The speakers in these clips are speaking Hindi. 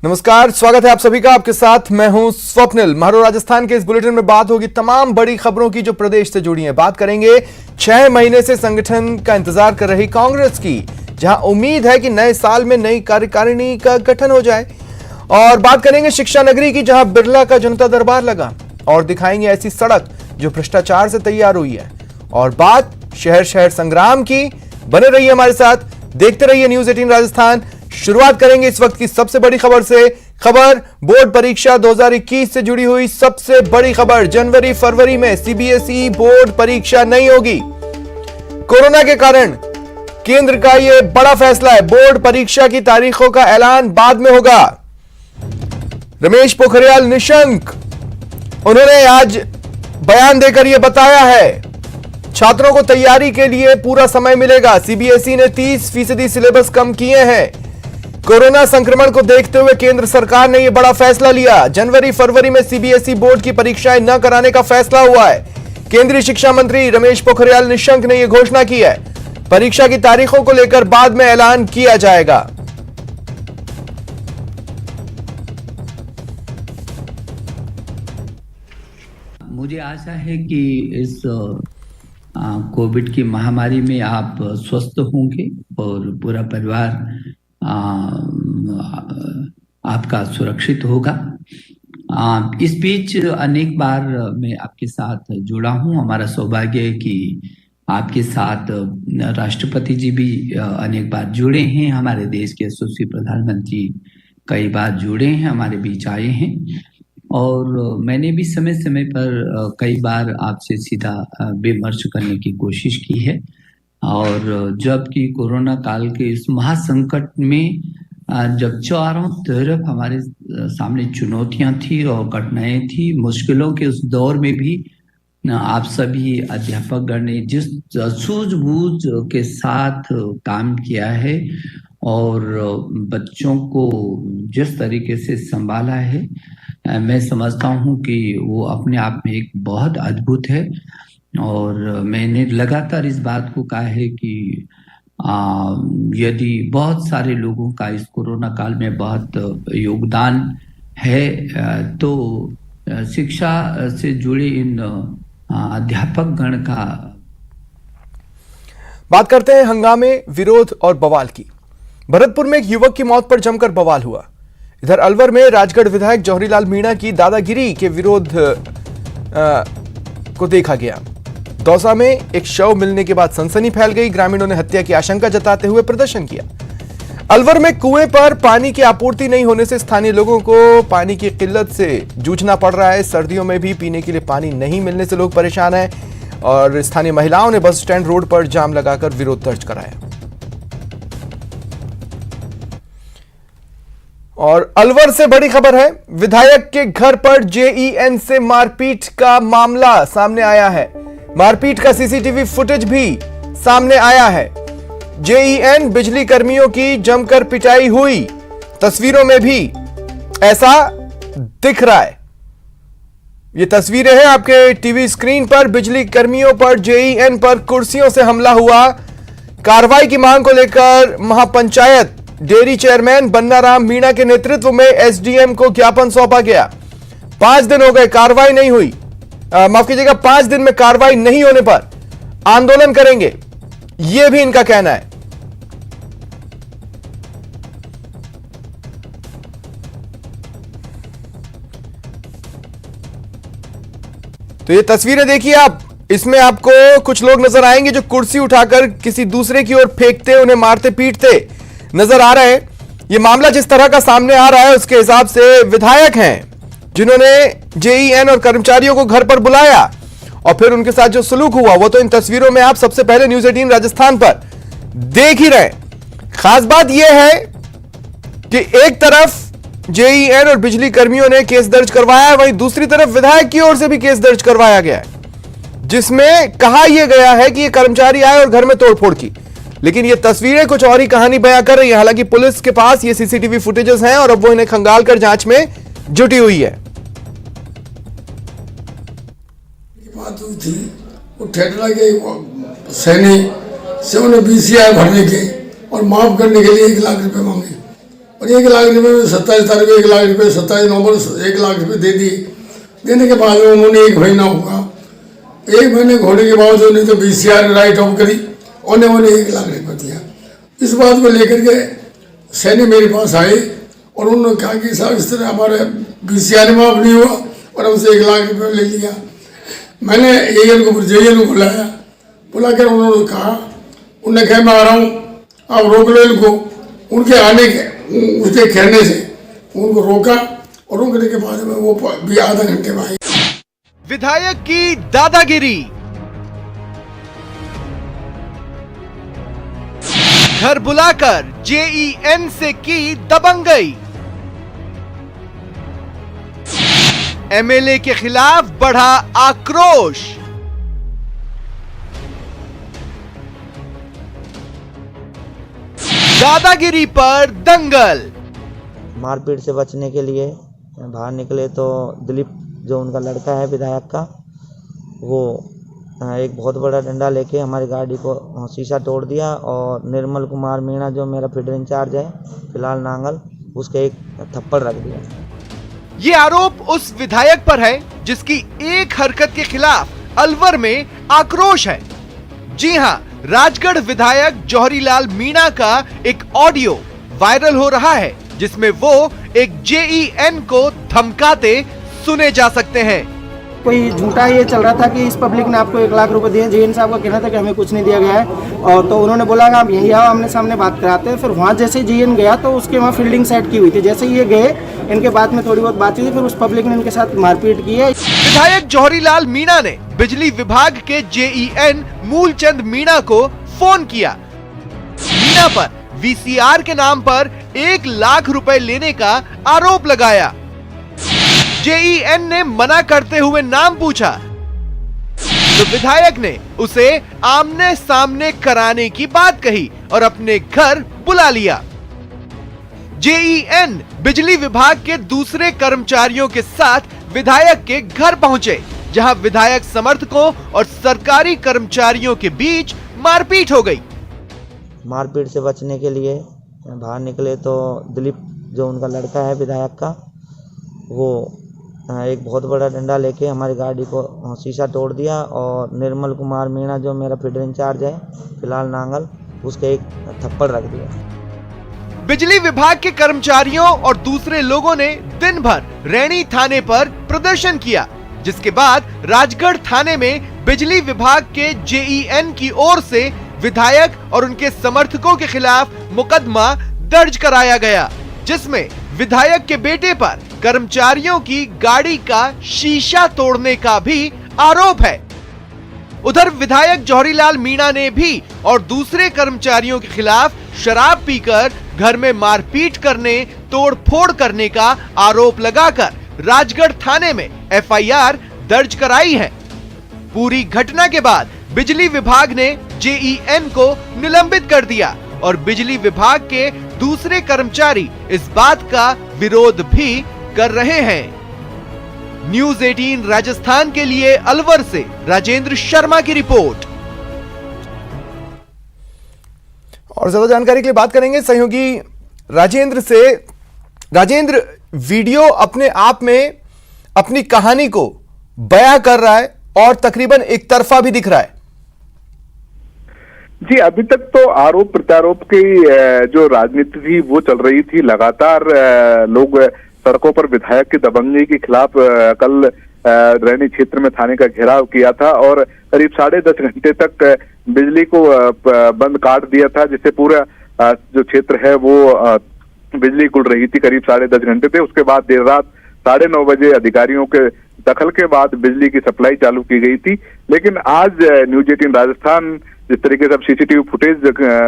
नमस्कार, स्वागत है आप सभी का। आपके साथ मैं हूं स्वप्निल। महारो राजस्थान के इस बुलेटिन में बात होगी तमाम बड़ी खबरों की जो प्रदेश से जुड़ी हैं। बात करेंगे 6 महीने से संगठन का इंतजार कर रही कांग्रेस की, जहां उम्मीद है कि नए साल में नई कार्यकारिणी का गठन हो जाए। और बात करेंगे शिक्षा नगरी की, जहां बिरला का जनता दरबार लगा, और दिखाएंगे ऐसी सड़क जो भ्रष्टाचार से तैयार हुई है। और बात शहर शहर संग्राम की। बने रहिए हमारे साथ, देखते रहिए न्यूज 18 राजस्थान। शुरुआत करेंगे इस वक्त की सबसे बड़ी खबर से। खबर बोर्ड परीक्षा 2021 से जुड़ी हुई सबसे बड़ी खबर। जनवरी फरवरी में सीबीएसई बोर्ड परीक्षा नहीं होगी। कोरोना के कारण केंद्र का यह बड़ा फैसला है। बोर्ड परीक्षा की तारीखों का ऐलान बाद में होगा। रमेश पोखरियाल निशंक, उन्होंने आज बयान देकर यह बताया है, छात्रों को तैयारी के लिए पूरा समय मिलेगा। सीबीएसई ने 30% सिलेबस कम किए हैं। कोरोना संक्रमण को देखते हुए केंद्र सरकार ने यह बड़ा फैसला लिया। जनवरी फरवरी में सीबीएसई बोर्ड की परीक्षाएं न कराने का फैसला हुआ है। केंद्रीय शिक्षा मंत्री रमेश पोखरियाल निशंक ने यह घोषणा की है। परीक्षा की तारीखों को लेकर बाद में ऐलान किया जाएगा। मुझे आशा है कि इस कोविड की महामारी में आप स्वस्थ होंगे और पूरा परिवार आपका सुरक्षित होगा। इस बीच अनेक बार मैं आपके साथ जुड़ा हूं। हमारा सौभाग्य है कि आपके साथ राष्ट्रपति जी भी अनेक बार जुड़े हैं। हमारे देश के यशस्वी प्रधानमंत्री कई बार जुड़े हैं, हमारे बीच आए हैं। और मैंने भी समय समय पर कई बार आपसे सीधा विमर्श करने की कोशिश की है। और जबकि कोरोना काल के इस महासंकट में जब चारों तरफ हमारे सामने चुनौतियां थी और कठिनाइयां थी, मुश्किलों के उस दौर में भी आप सभी अध्यापकगण ने जिस सूझबूझ के साथ काम किया है और बच्चों को जिस तरीके से संभाला है, मैं समझता हूं कि वो अपने आप में एक बहुत अद्भुत है। और मैंने लगातार इस बात को कहा है कि यदि बहुत सारे लोगों का इस कोरोना काल में बहुत योगदान है, तो शिक्षा से जुड़े इन अध्यापक गण का। बात करते हैं हंगामे, विरोध और बवाल की। भरतपुर में एक युवक की मौत पर जमकर बवाल हुआ। इधर अलवर में राजगढ़ विधायक जौहरीलाल मीणा की दादागिरी के विरोध को देखा गया। दौसा में एक शव मिलने के बाद सनसनी फैल गई। ग्रामीणों ने हत्या की आशंका जताते हुए प्रदर्शन किया। अलवर में कुएं पर पानी की आपूर्ति नहीं होने से स्थानीय लोगों को पानी की किल्लत से जूझना पड़ रहा है। सर्दियों में भी पीने के लिए पानी नहीं मिलने से लोग परेशान हैं और स्थानीय महिलाओं ने बस स्टैंड रोड पर जाम लगाकर विरोध दर्ज कराया। और अलवर से बड़ी खबर है, विधायक के घर पर जेईएन से मारपीट का मामला सामने आया है। मारपीट का सीसीटीवी फुटेज भी सामने आया है। जेईएन बिजली कर्मियों की जमकर पिटाई हुई, तस्वीरों में भी ऐसा दिख रहा है। ये तस्वीरें हैं आपके टीवी स्क्रीन पर। बिजली कर्मियों पर जेईएन पर कुर्सियों से हमला हुआ। कार्रवाई की मांग को लेकर महापंचायत डेयरी चेयरमैन बन्नाराम मीणा के नेतृत्व में एसडीएम को ज्ञापन सौंपा गया। 5 दिन हो गए, कार्रवाई नहीं हुई। माफ कीजिएगा, 5 दिन में कार्रवाई नहीं होने पर आंदोलन करेंगे, यह भी इनका कहना है। तो ये तस्वीरें देखिए आप, इसमें आपको कुछ लोग नजर आएंगे जो कुर्सी उठाकर किसी दूसरे की ओर फेंकते, उन्हें मारते पीटते नजर आ रहे हैं। यह मामला जिस तरह का सामने आ रहा है उसके हिसाब से विधायक हैं जिन्होंने जेईएन और कर्मचारियों को घर पर बुलाया और फिर उनके साथ जो सलूक हुआ वो तो इन तस्वीरों में आप सबसे पहले न्यूज 18 राजस्थान पर देख ही रहे। खास बात यह है कि एक तरफ जेईएन और बिजली कर्मियों ने केस दर्ज करवाया है, वहीं दूसरी तरफ विधायक की ओर से भी केस दर्ज करवाया गया है, जिसमें कहा यह गया है कि ये कर्मचारी आए और घर में तोड़फोड़ की। लेकिन ये तस्वीरें कुछ और ही कहानी बयां कर रही हैं। हालांकि पुलिस के पास ये सीसीटीवी फुटेजेस हैं और अब वो इन्हें खंगाल कर जांच में जुटी हुई है। बात हुई थी, वो ठेठला के सैनी से उन्हें बीसीआई भरने के और माफ करने के लिए 1 लाख रुपए मांगे। और 1 लाख रुपये में 27 तारीख को 1 लाख रुपये 27 नवंबर 1 लाख रुपये दे दिए। देने के बाद में उन्होंने 1 महीना होगा, 1 महीने होने के बाद उन्होंने तो VCR राइट ऑफ करी और उन्होंने 1 लाख रुपये दिया। इस बात को लेकर के सैनी मेरे पास आए और उन्होंने कहा कि साहब इस तरह हमारे VCR माफ नहीं हुआ और हमसे 1 लाख रुपये ले लिया। मैंने AN को बुलाया, बुलाकर उन्होंने कहा, उन्होंने कहा मैं आ रहा हूँ, आप रोक लो इनको। उनके आने के उसके कहने से उनको रोका और रोकने के बाद में वो भी आधा घंटे में आई। विधायक की दादागिरी, घर बुलाकर JEN से की दबंगई, MLA के खिलाफ बढ़ा आक्रोश। दादागिरी पर दंगल। मारपीट से बचने के लिए बाहर निकले तो दिलीप जो उनका लड़का है विधायक का, वो एक बहुत बड़ा डंडा लेके हमारी गाड़ी को शीशा तोड़ दिया और निर्मल कुमार मीणा जो मेरा फीडर इंचार्ज है फिलहाल नांगल, उसके एक थप्पड़ रख दिया। ये आरोप उस विधायक पर है जिसकी एक हरकत के खिलाफ अलवर में आक्रोश है। जी हां, राजगढ़ विधायक जौहरीलाल मीणा का एक ऑडियो वायरल हो रहा है जिसमें वो एक JEN को धमकाते सुने जा सकते हैं। कोई झूठा ये चल रहा था कि इस पब्लिक ने आपको 1 लाख रुपए दिए। JEN साहब का कहना था कि हमें कुछ नहीं दिया गया है, और तो उन्होंने बोला कि आप यहीं आओ, आमने सामने बात कराते हैं। फिर वहाँ जैसे JEN गया तो उसके वहाँ फील्डिंग सेट की हुई थी। जैसे ये गए, इनके बाद में थोड़ी बहुत बात हुई, फिर उस पब्लिक ने इनके साथ मारपीट की है। विधायक जौहरीलाल मीणा ने बिजली विभाग के JEN मूलचंद मीणा को फोन किया। मीणा पर VCR के नाम पर 1 लाख रुपए लेने का आरोप लगाया। JEN ने मना करते हुए नाम पूछा तो विधायक ने उसे आमने सामने कराने की बात कही और अपने घर बुला लिया। JEN बिजली विभाग के दूसरे कर्मचारियों के साथ विधायक के घर पहुंचे, जहां विधायक समर्थकों और सरकारी कर्मचारियों के बीच मारपीट हो गई। मारपीट से बचने के लिए बाहर निकले तो दिलीप जो उनका लड़का है विधायक का, वो एक बहुत बड़ा डंडा लेके हमारी गाड़ी को शीशा तोड़ दिया और निर्मल कुमार मीणा जो मेरा फीडर इंचार्ज है फिलहाल नांगल, उसके एक थप्पड़ रख दिया। बिजली विभाग के कर्मचारियों और दूसरे लोगों ने दिन भर रैणी थाने पर प्रदर्शन किया, जिसके बाद राजगढ़ थाने में बिजली विभाग के JEN की ओर से विधायक और उनके समर्थकों के खिलाफ मुकदमा दर्ज कराया गया, जिसमें विधायक के बेटे पर कर्मचारियों की गाड़ी का शीशा तोड़ने का भी आरोप है। उधर विधायक जौहरीलाल मीणा ने भी और दूसरे कर्मचारियों के खिलाफ शराब पीकर घर में मारपीट करने, तोड़फोड़ करने का आरोप लगाकर राजगढ़ थाने में FIR दर्ज कराई है। पूरी घटना के बाद बिजली विभाग ने JEN को निलंबित कर दिया और बिजली विभाग के दूसरे कर्मचारी इस बात का विरोध भी कर रहे हैं। न्यूज़ 18 राजस्थान के लिए अलवर से राजेंद्र शर्मा की रिपोर्ट। और ज्यादा जानकारी के लिए बात करेंगे सहयोगी राजेंद्र से। राजेंद्र, वीडियो अपने आप में अपनी कहानी को बयां कर रहा है और तकरीबन एक तरफा भी दिख रहा है। जी, अभी तक तो आरोप प्रत्यारोप की जो राजनीति थी वो चल रही थी। लगातार लोग सड़कों पर विधायक की दबंगई के खिलाफ कल रैनी क्षेत्र में थाने का घेराव किया था और करीब 10.5 घंटे तक बिजली को बंद काट दिया था, जिससे पूरा जो क्षेत्र है वो बिजली गुल रही थी। करीब 10.5 घंटे थे। उसके बाद देर रात 9:30 बजे अधिकारियों के दखल के बाद बिजली की सप्लाई चालू की गई थी। लेकिन आज न्यूज़ 18 राजस्थान जिस तरीके से अब CCTV फुटेज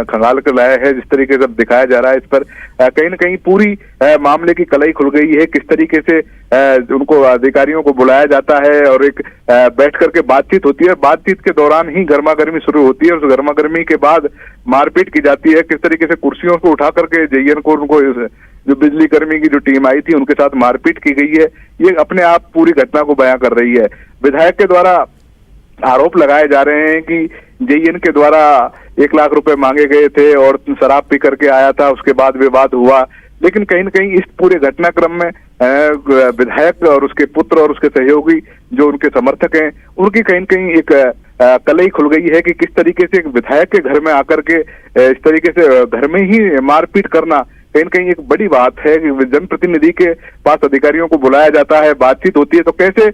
खंगाल कर लाया है, जिस तरीके से दिखाया जा रहा है, इस पर कहीं न कहीं पूरी मामले की कलई खुल गई है। किस तरीके से उनको अधिकारियों को बुलाया जाता है और एक बैठ करके बातचीत होती है। बातचीत के दौरान ही गर्मागर्मी शुरू होती है और उस गर्मागर्मी के बाद मारपीट की जाती है। किस तरीके से कुर्सियों को उठा करके JEN को उनको जो बिजली कर्मी की जो टीम आई थी उनके साथ मारपीट की गई है। ये अपने आप पूरी घटना को बयां कर रही है। विधायक के द्वारा आरोप लगाए जा रहे हैं कि JEN के द्वारा 1 लाख रुपए मांगे गए थे और शराब पी करके आया था, उसके बाद विवाद हुआ, लेकिन कहीं न कहीं इस पूरे घटनाक्रम में विधायक और उसके पुत्र और उसके सहयोगी जो उनके समर्थक हैं, उनकी कहीं न कहीं एक कलई खुल गई है कि किस तरीके से एक विधायक के घर में आकर के इस तरीके से घर में ही मारपीट करना कहीं न कहीं एक बड़ी बात है कि जनप्रतिनिधि के पास अधिकारियों को बुलाया जाता है, बातचीत होती है, तो कैसे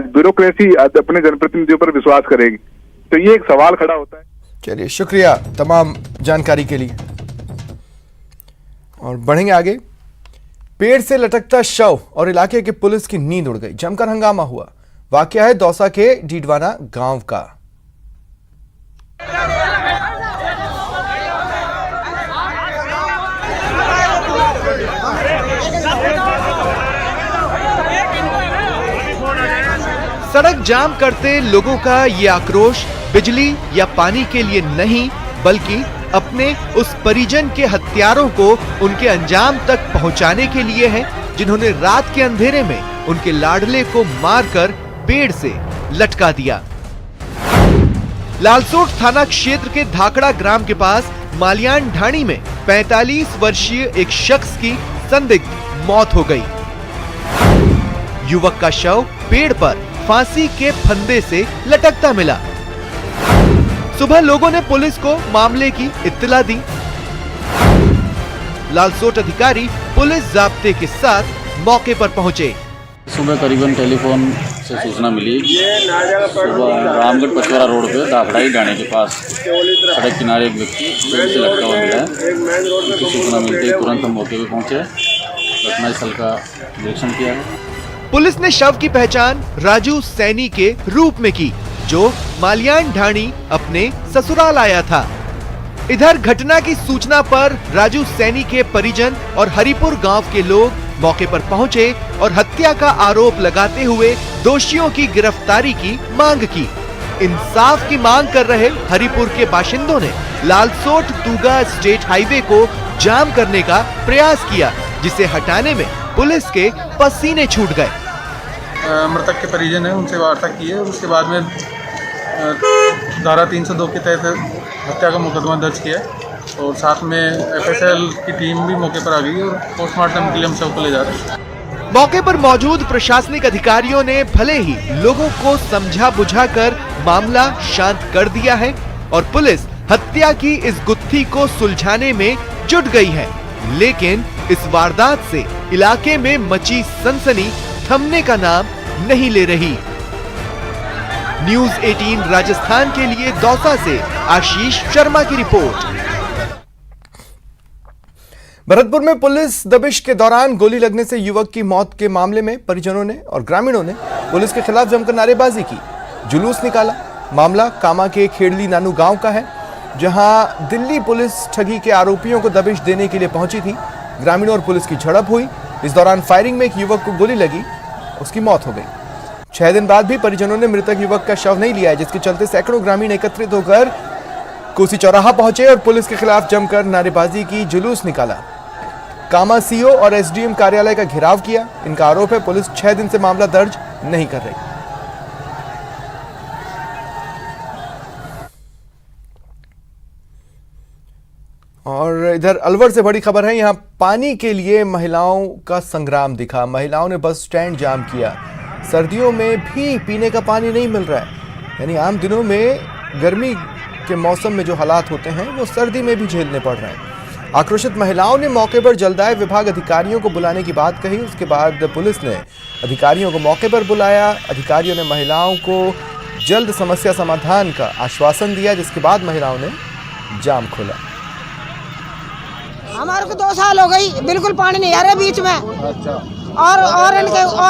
ब्यूरोक्रेसी अपने जनप्रतिनिधियों पर विश्वास करेगी? तो ये एक सवाल खड़ा होता है। चलिए, शुक्रिया तमाम जानकारी के लिए। और बढ़ेंगे आगे। पेड़ से लटकता शव और इलाके के पुलिस की नींद उड़ गई, जमकर हंगामा हुआ। वाकया है दौसा के डीडवाना गांव का। सड़क जाम करते लोगों का ये आक्रोश बिजली या पानी के लिए नहीं, बल्कि अपने उस परिजन के हत्यारों को उनके अंजाम तक पहुंचाने के लिए है, जिन्होंने रात के अंधेरे में उनके लाडले को मारकर पेड़ से लटका दिया। लालसोट थाना क्षेत्र के धाकड़ा ग्राम के पास मालियान ढाणी में 45 वर्षीय एक शख्स की संदिग्ध मौत हो गई। युवक का शव पेड़ पर फांसी के फंदे से लटकता मिला। सुबह लोगों ने पुलिस को मामले की इत्तला दी। लालसोट अधिकारी पुलिस जाब्ते के साथ मौके पर पहुंचे। सुबह करीबन टेलीफोन से सूचना मिली, सुबह रामगढ़ पचवरा रोड पे दाखड़ाई डाणे के पास सड़क किनारे एक व्यक्ति पेड़ से लटका हुआ मिला है। उसकी सूचना मिलते ही तुरंत हम मौके पे पहुंचे, घटनास्थल का निरीक्षण किया है। पुलिस ने शव की पहचान राजू सैनी के रूप में की, जो मालियान ढाणी अपने ससुराल आया था। इधर घटना की सूचना पर राजू सैनी के परिजन और हरिपुर गांव के लोग मौके पर पहुंचे और हत्या का आरोप लगाते हुए दोषियों की गिरफ्तारी की मांग की। इंसाफ की मांग कर रहे हरिपुर के बाशिंदों ने लालसोट तुगा स्टेट हाईवे को जाम करने का प्रयास किया, जिसे हटाने में पुलिस के पसीने छूट गए। मृतक के परिजन है, उनसे वार्ता की है। उसके बाद में धारा 302 के तहत हत्या का मुकदमा दर्ज किया है और साथ में एफएसएल की टीम भी मौके पर आ गई है और पोस्टमार्टम के लिए हम शव को ले जा रहे हैं। मौके पर मौजूद प्रशासनिक अधिकारियों ने भले ही लोगों को समझा बुझाकर मामला शांत कर दिया है और पुलिस हत्या की इस गुत्थी को सुलझाने में जुट गई है, लेकिन इस वारदात से इलाके में मची सनसनी थमने का नाम नहीं ले रही। न्यूज 18 राजस्थान के लिए दौसा से आशीष शर्मा की रिपोर्ट। भरतपुर में पुलिस दबिश के दौरान गोली लगने से युवक की मौत के मामले में परिजनों ने और ग्रामीणों ने पुलिस के खिलाफ जमकर नारेबाजी की, जुलूस निकाला। मामला कामा के खेड़ली नानू गांव का है, जहां दिल्ली पुलिस ठगी के आरोपियों को दबिश देने के लिए पहुंची थी। ग्रामीणों और पुलिस की झड़प हुई। इस दौरान फायरिंग में एक युवक को गोली लगी, उसकी मौत हो गई। 6 दिन बाद भी परिजनों ने मृतक युवक का शव नहीं लिया है, जिसके चलते सैकड़ों ग्रामीण एकत्रित होकर कोसी चौराहा पहुंचे और पुलिस के खिलाफ जमकर नारेबाजी की, जुलूस निकाला। कामा सीओ और एसडीएम कार्यालय का घेराव किया। इनका आरोप है पुलिस 6 दिन से मामला दर्ज नहीं कर रही। और इधर अलवर से बड़ी खबर है, यहां पानी के लिए महिलाओं का संग्राम दिखा। महिलाओं ने बस स्टैंड जाम किया। सर्दियों में भी पीने का पानी नहीं मिल रहा है, यानी आम दिनों में गर्मी के मौसम में जो हालात होते हैं वो सर्दी में भी झेलने पड़ रहे हैं। आक्रोशित महिलाओं ने मौके पर जलदाय विभाग अधिकारियों को बुलाने की बात कही। उसके बाद पुलिस ने अधिकारियों को मौके पर बुलाया। अधिकारियों ने महिलाओं को जल्द समस्या समाधान का आश्वासन दिया, जिसके बाद महिलाओं ने जाम खोला। हमारे को 2 साल हो गई, बिल्कुल पानी नहीं आ रहा बीच में। और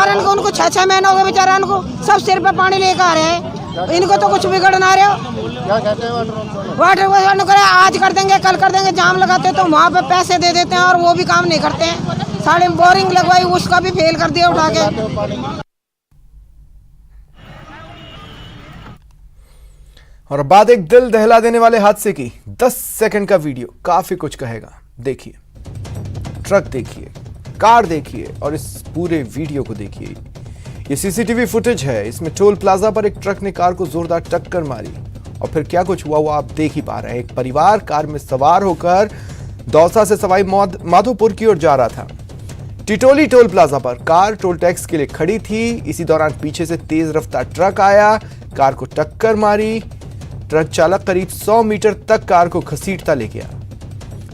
इनको उनको 6-6 महीने हो गए बेचारा, इनको सब सिर पे पानी लेकर आ रहे हैं। इनको तो कुछ बिगड़ ना रहे हो। क्या कहते हैं वाटर करे आज कर देंगे, कल कर देंगे। जाम लगाते तो वहाँ पे पैसे दे देते हैं और वो भी काम नहीं करते हैं। साढ़े बोरिंग लगवाई, उसका भी फेल कर दिया उठा के। और बाद एक दिल दहला देने वाले हादसे की 10 सेकंड का वीडियो काफी कुछ कहेगा। देखिए, ट्रक देखिए, कार देखिए और इस पूरे वीडियो को देखिए। ये सीसीटीवी फुटेज है। इसमें टोल प्लाजा पर एक ट्रक ने कार को जोरदार टक्कर मारी और फिर क्या कुछ हुआ वो आप देख ही पा रहे हैं। एक परिवार कार में सवार होकर दौसा से सवाई माधोपुर की ओर जा रहा था। टिटोली टोल प्लाजा पर कार टोल टैक्स के लिए खड़ी थी। इसी दौरान पीछे से तेज रफ्तार ट्रक आया, कार को टक्कर मारी। ट्रक चालक करीब 100 मीटर तक कार को घसीटता ले गया।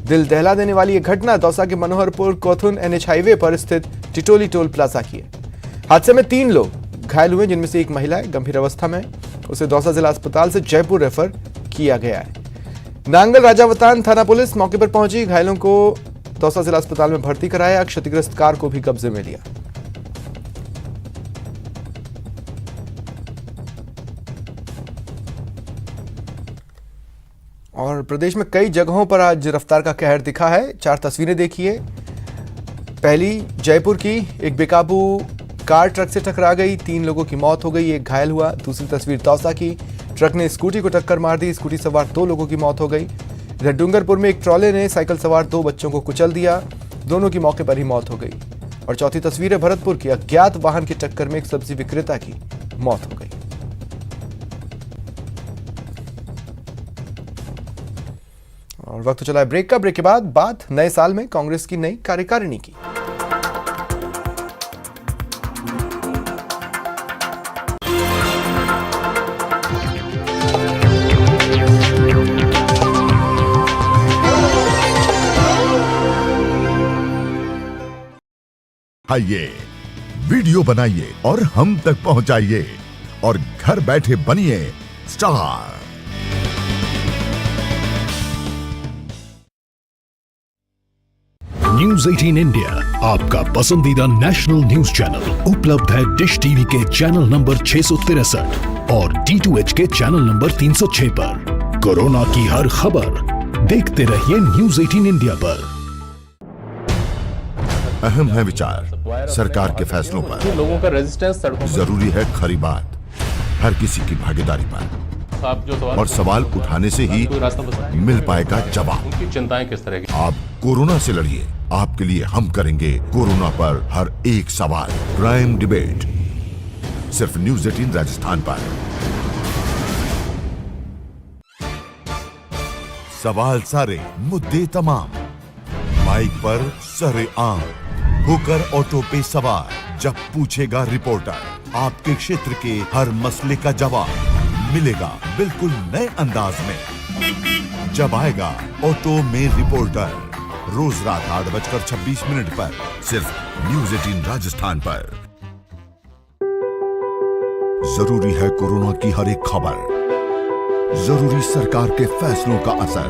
दिल दहला देने वाली यह घटना दौसा के मनोहरपुर कोथुन NH हाईवे पर स्थित टिटोली टोल प्लाजा की है। हादसे में 3 लोग घायल हुए, जिनमें से एक महिला गंभीर अवस्था में, उसे दौसा जिला अस्पताल से जयपुर रेफर किया गया है। नांगल राजावतान थाना पुलिस मौके पर पहुंची, घायलों को दौसा जिला अस्पताल में भर्ती कराया। क्षतिग्रस्त कार को भी कब्जे में लिया। और प्रदेश में कई जगहों पर आज रफ्तार का कहर दिखा है। 4 तस्वीरें देखिए। पहली जयपुर की, एक बेकाबू कार ट्रक से टकरा गई, 3 लोगों की मौत हो गई, एक घायल हुआ। दूसरी तस्वीर दौसा की, ट्रक ने स्कूटी को टक्कर मार दी, स्कूटी सवार 2 लोगों की मौत हो गई। इधर डूंगरपुर में एक ट्रॉले ने साइकिल सवार 2 बच्चों को कुचल दिया, दोनों की मौके पर ही मौत हो गई। और चौथी तस्वीर है भरतपुर की, अज्ञात वाहन की टक्कर में एक सब्जी विक्रेता की मौत हो गई। और वक्त चला है ब्रेक का। ब्रेक के बाद बात नए साल में कांग्रेस की नई कार्यकारिणी की। आइए, वीडियो बनाइए और हम तक पहुंचाइए और घर बैठे बनिए स्टार। न्यूज 18 इंडिया आपका पसंदीदा नेशनल न्यूज चैनल उपलब्ध है डिश टीवी के चैनल नंबर 663 और D2H के चैनल नंबर 306 पर। कोरोना की हर खबर देखते रहिए न्यूज 18 इंडिया पर। अहम है विचार सरकार के फैसलों पर, लोगों का रेजिस्टेंस जरूरी है खरी बात हर किसी की भागीदारी पर, और सवाल उठाने से ही मिल पाएगा जवाब। उनकी चिंताएं किस तरह की? आप कोरोना से लड़िए, आपके लिए हम करेंगे कोरोना पर हर एक सवाल। प्राइम डिबेट सिर्फ न्यूज 18 राजस्थान पर। सवाल सारे, मुद्दे तमाम, माइक पर सरेआम होकर ऑटो पे सवार। जब पूछेगा रिपोर्टर आपके क्षेत्र के हर मसले का जवाब मिलेगा बिल्कुल नए अंदाज में। जब आएगा ऑटो में रिपोर्टर, रोज रात 8:26 पर सिर्फ न्यूज 18 राजस्थान पर। जरूरी है कोरोना की हर एक खबर, जरूरी सरकार के फैसलों का असर,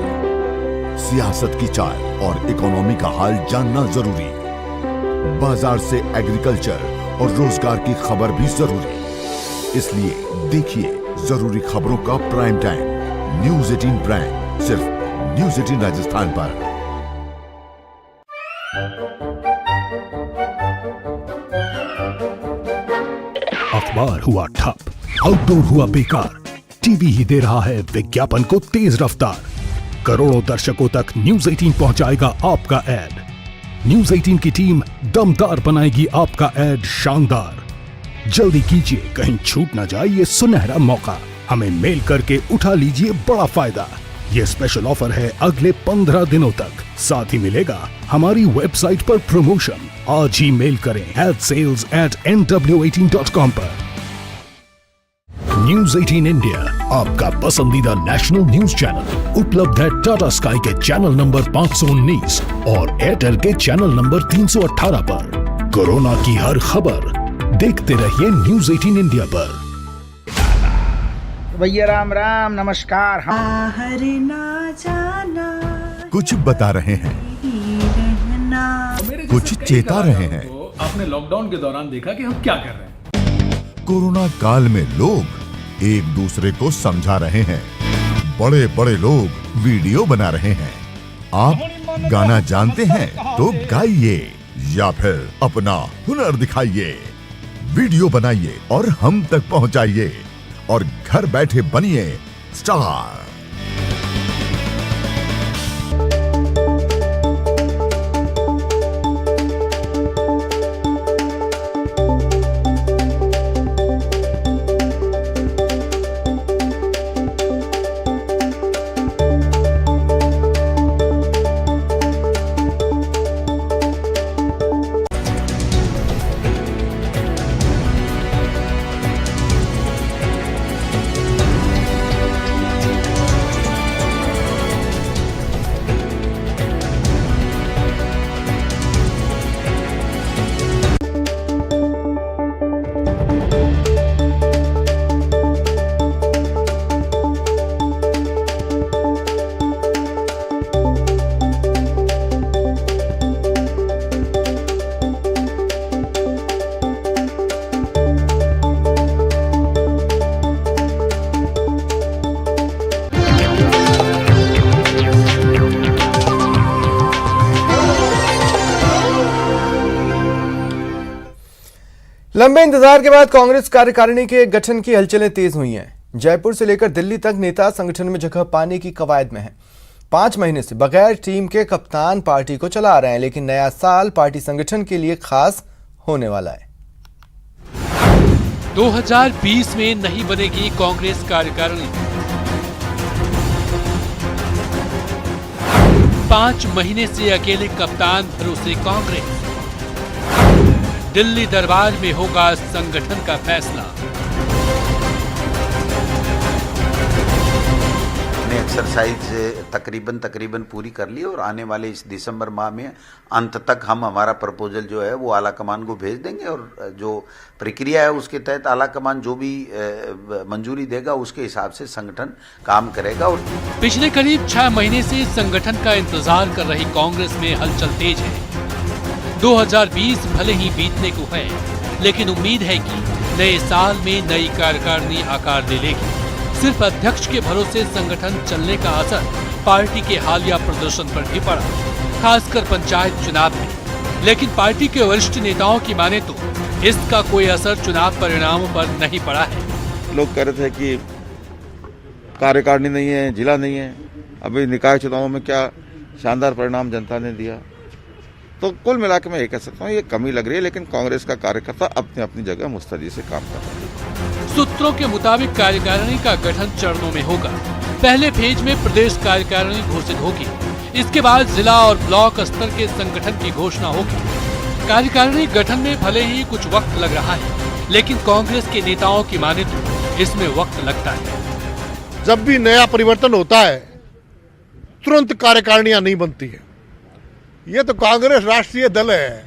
सियासत की चाल और इकोनॉमी का हाल जानना जरूरी, बाजार से एग्रीकल्चर और रोजगार की खबर भी जरूरी। इसलिए देखिए जरूरी खबरों का प्राइम टाइम न्यूज 18 प्राइम सिर्फ न्यूज 18 राजस्थान पर। अखबार हुआ ठप, आउटडोर हुआ बेकार, टीवी ही दे रहा है विज्ञापन को तेज रफ्तार। करोड़ों दर्शकों तक न्यूज 18 पहुंचाएगा आपका ऐड। न्यूज 18 की टीम दमदार बनाएगी आपका ऐड शानदार। जल्दी कीजिए, कहीं छूट ना जाए ये सुनहरा मौका। हमें मेल करके उठा लीजिए बड़ा फायदा। ये स्पेशल ऑफर है अगले 15 दिनों तक। साथ ही मिलेगा हमारी वेबसाइट पर प्रमोशन। आज ही मेल करें sales@nw18.com पर। न्यूज 18 इंडिया आपका पसंदीदा नेशनल न्यूज चैनल उपलब्ध है टाटा स्काई के चैनल नंबर 519 और एयरटेल के चैनल नंबर 318 पर। कोरोना की हर खबर देखते रहिए न्यूज 18 इंडिया पर। भैया राम राम नमस्कार। कुछ बता रहे हैं, कुछ चेता रहे हैं। आपने लॉकडाउन के दौरान देखा कि हम क्या कर रहे हैं। कोरोना काल में लोग एक दूसरे को समझा रहे हैं, बड़े बड़े लोग वीडियो बना रहे हैं। आप गाना जानते हैं तो गाइए या फिर अपना हुनर दिखाइए। वीडियो बनाइए और हम तक पहुंचाइए और घर बैठे बनिए स्टार। लंबे इंतजार के बाद कांग्रेस कार्यकारिणी के गठन की हलचलें तेज हुई हैं। जयपुर से लेकर दिल्ली तक नेता संगठन में जगह पाने की कवायद में हैं। 5 महीने से बगैर टीम के कप्तान पार्टी को चला रहे हैं, लेकिन नया साल पार्टी संगठन के लिए खास होने वाला है। 2020 में नहीं बनेगी कांग्रेस कार्यकारिणी। 5 महीने से अकेले कप्तान भरोसे कांग्रेस। दिल्ली दरबार में होगा संगठन का फैसला। हमने एक्सरसाइज तकरीबन पूरी कर ली और आने वाले इस दिसंबर माह में अंत तक हम हमारा प्रपोजल जो है वो आला कमान को भेज देंगे और जो प्रक्रिया है उसके तहत आला कमान जो भी मंजूरी देगा उसके हिसाब से संगठन काम करेगा। और पिछले करीब 6 महीने से संगठन का इंतजार कर रही कांग्रेस में हलचल तेज है। 2020 भले ही बीतने को है, लेकिन उम्मीद है कि नए साल में नई कार्यकारिणी आकार ले लेगी। सिर्फ अध्यक्ष के भरोसे संगठन चलने का असर पार्टी के हालिया प्रदर्शन पर भी पड़ा, खासकर पंचायत चुनाव में। लेकिन पार्टी के वरिष्ठ नेताओं की माने तो इसका कोई असर चुनाव परिणामों पर नहीं पड़ा है। लोग कह रहे थे कि कार्यकारिणी नहीं है, जिला नहीं है। अभी निकाय चुनावों में क्या शानदार परिणाम जनता ने दिया। तो कुल मिलाकर मैं ये कह सकता हूँ ये कमी लग रही है, लेकिन कांग्रेस का कार्यकर्ता अपनी अपनी जगह मुस्तैदी से काम कर रहा है। सूत्रों के मुताबिक कार्यकारिणी का गठन चरणों में होगा। पहले फेज में प्रदेश कार्यकारिणी घोषित होगी, इसके बाद जिला और ब्लॉक स्तर के संगठन की घोषणा होगी। कार्यकारिणी गठन में भले ही कुछ वक्त लग रहा है, लेकिन कांग्रेस के नेताओं की माने तो इसमें वक्त लगता है। जब भी नया परिवर्तन होता है तुरंत कार्यकारिणियां नहीं बनती है। ये तो कांग्रेस राष्ट्रीय दल है,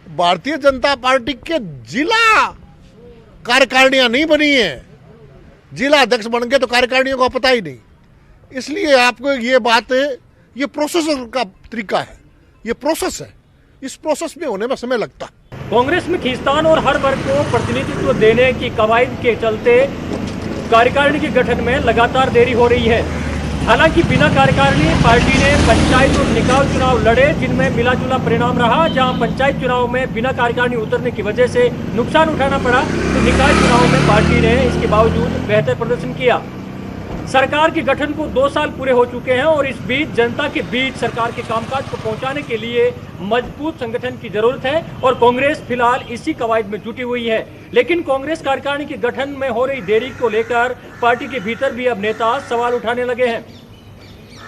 भारतीय जनता पार्टी के जिला कार्यकारिणियां नहीं बनी है। जिला अध्यक्ष बन गए तो कार्यकारिणियों को पता ही नहीं। इसलिए आपको ये बात है, ये प्रोसेस का तरीका है, ये प्रोसेस है। इस प्रोसेस में होने में समय लगता है। कांग्रेस में खींचतान और हर वर्ग को प्रतिनिधित्व देने की कवायद के चलते कार्यकारिणी के गठन में लगातार देरी हो रही है। हालांकि बिना कार्यकारिणी पार्टी ने पंचायत और निकाय चुनाव लड़े, जिनमें मिला जुला परिणाम रहा। जहां पंचायत चुनाव में बिना कार्यकारिणी उतरने की वजह से नुकसान उठाना पड़ा, तो निकाय चुनाव में पार्टी ने इसके बावजूद बेहतर प्रदर्शन किया। सरकार के गठन को 2 साल पूरे हो चुके हैं और इस बीच जनता के बीच सरकार के कामकाज को पहुंचाने के लिए मजबूत संगठन की जरूरत है और कांग्रेस फिलहाल इसी कवायद में जुटी हुई है। लेकिन कांग्रेस कार्यकारिणी के गठन में हो रही देरी को लेकर पार्टी के भीतर भी अब नेता सवाल उठाने लगे हैं।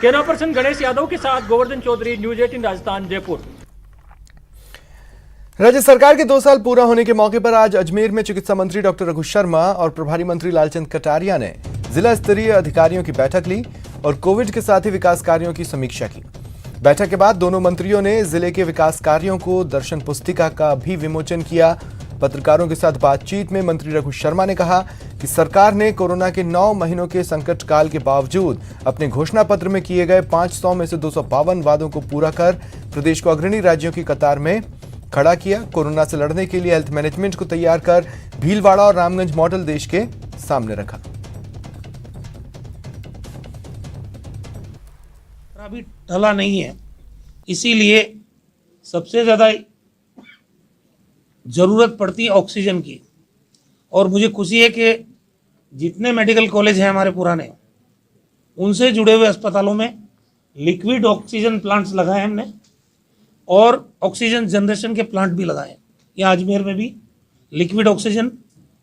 कैमरा पर्सन गणेश यादव के साथ गोवर्धन चौधरी, न्यूज 18 राजस्थान, जयपुर। राज्य सरकार के 2 साल पूरा होने के मौके पर आज अजमेर में चिकित्सा मंत्री डॉक्टर रघु शर्मा और प्रभारी मंत्री लालचंद कटारिया ने जिला स्तरीय अधिकारियों की बैठक ली और कोविड के साथ ही विकास कार्यों की समीक्षा की। बैठक के बाद दोनों मंत्रियों ने जिले के विकास कार्यों को दर्शन पुस्तिका का भी विमोचन किया। पत्रकारों के साथ बातचीत में मंत्री रघु शर्मा ने कहा कि सरकार ने कोरोना के 9 महीनों के संकट काल के बावजूद अपने घोषणा पत्र में किए गए 500 में से 252 वादों को पूरा कर प्रदेश को अग्रणी राज्यों की कतार में खड़ा किया। कोरोना से लड़ने के लिए हेल्थ मैनेजमेंट को तैयार कर भीलवाड़ा और रामगंज मॉडल देश के सामने रखा। अभी टला नहीं है, इसीलिए सबसे ज्यादा जरूरत पड़ती है ऑक्सीजन की। और मुझे खुशी है कि जितने मेडिकल कॉलेज हैं हमारे पुराने, उनसे जुड़े हुए अस्पतालों में लिक्विड ऑक्सीजन प्लांट्स लगाए हमने और ऑक्सीजन जनरेशन के प्लांट भी लगाए। यहाँ अजमेर में भी लिक्विड ऑक्सीजन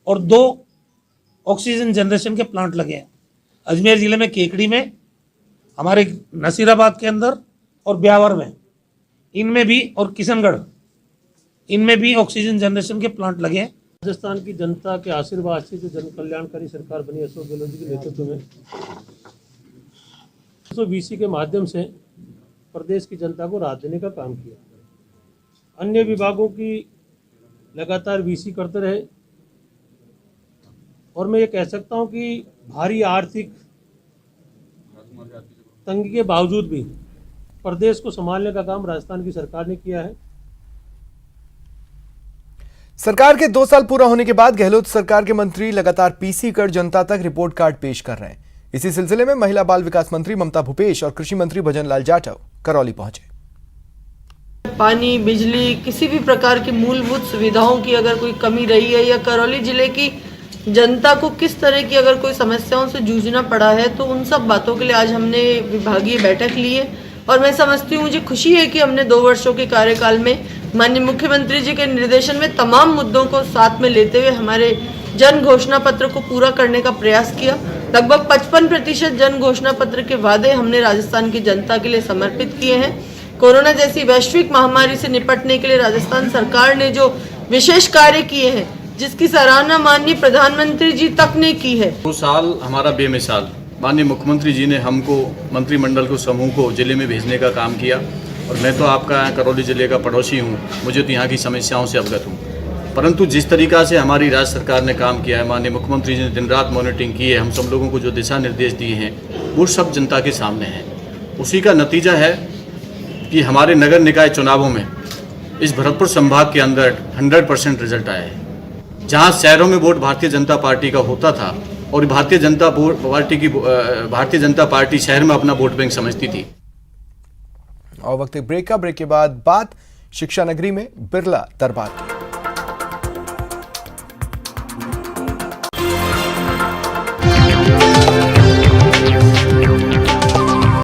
और 2 ऑक्सीजन जनरेशन के प्लांट लगे हैं। अजमेर जिले में केकड़ी में, हमारे नसीराबाद के अंदर और ब्यावर में, इनमें भी, और किशनगढ़, इनमें भी ऑक्सीजन जनरेशन के प्लांट लगे हैं। राजस्थान की जनता के आशीर्वाद से जो जन कल्याणकारी सरकार बनी अशोक गहलोत जी के नेतृत्व में 120 के माध्यम से प्रदेश की जनता को राहत देने का काम किया। अन्य विभागों की लगातार वीसी करते रहे और मैं ये कह सकता हूं कि भारी आर्थिक तंगी के बावजूद भी प्रदेश को संभालने का काम राजस्थान की सरकार ने किया है। सरकार के 2 साल पूरा होने के बाद गहलोत सरकार के मंत्री लगातार पीसी कर जनता तक रिपोर्ट कार्ड पेश कर रहे हैं। इसी सिलसिले में महिला बाल विकास मंत्री ममता भूपेश और कृषि मंत्री भजन लाल जाटव करौली पहुंचे। पानी, बिजली, किसी भी प्रकार की मूलभूत सुविधाओं की अगर कोई कमी रही है या करौली जिले की जनता को किस तरह की अगर कोई समस्याओं से जूझना पड़ा है, तो उन सब बातों के लिए आज हमने विभागीय बैठक ली है। और मैं समझती हूँ, मुझे खुशी है कि हमने 2 वर्षों के कार्यकाल में माननीय मुख्यमंत्री जी के निर्देशन में तमाम मुद्दों को साथ में लेते हुए हमारे जन घोषणा पत्र को पूरा करने का प्रयास किया। लगभग 55% जन घोषणा पत्र के वादे हमने राजस्थान की जनता के लिए समर्पित किए हैं। कोरोना जैसी वैश्विक महामारी से निपटने के लिए राजस्थान सरकार ने जो विशेष कार्य किए हैं, जिसकी सराहना माननीय प्रधानमंत्री जी तक ने की है। 2 साल हमारा बेमिसाल, माननीय मुख्यमंत्री जी ने हमको, मंत्रिमंडल को, समूह को जिले में भेजने का काम किया। और मैं तो आपका करौली जिले का पड़ोसी हूँ, मुझे तो यहाँ की समस्याओं से अवगत हूँ। परंतु जिस तरीका से हमारी राज्य सरकार ने काम किया है, माननीय मुख्यमंत्री जी ने दिन रात मॉनिटरिंग की है, हम सब लोगों को जो दिशा निर्देश दिए हैं वो सब जनता के सामने हैं। उसी का नतीजा है कि हमारे नगर निकाय चुनावों में इस भरतपुर संभाग के अंदर 100% रिजल्ट आया है। जहाँ शहरों में वोट भारतीय जनता पार्टी का होता था और भारतीय जनता पार्टी शहर में अपना वोट बैंक समझती थी। और वक्त ब्रेक के बाद बात शिक्षा नगरी में बिरला दरबार की।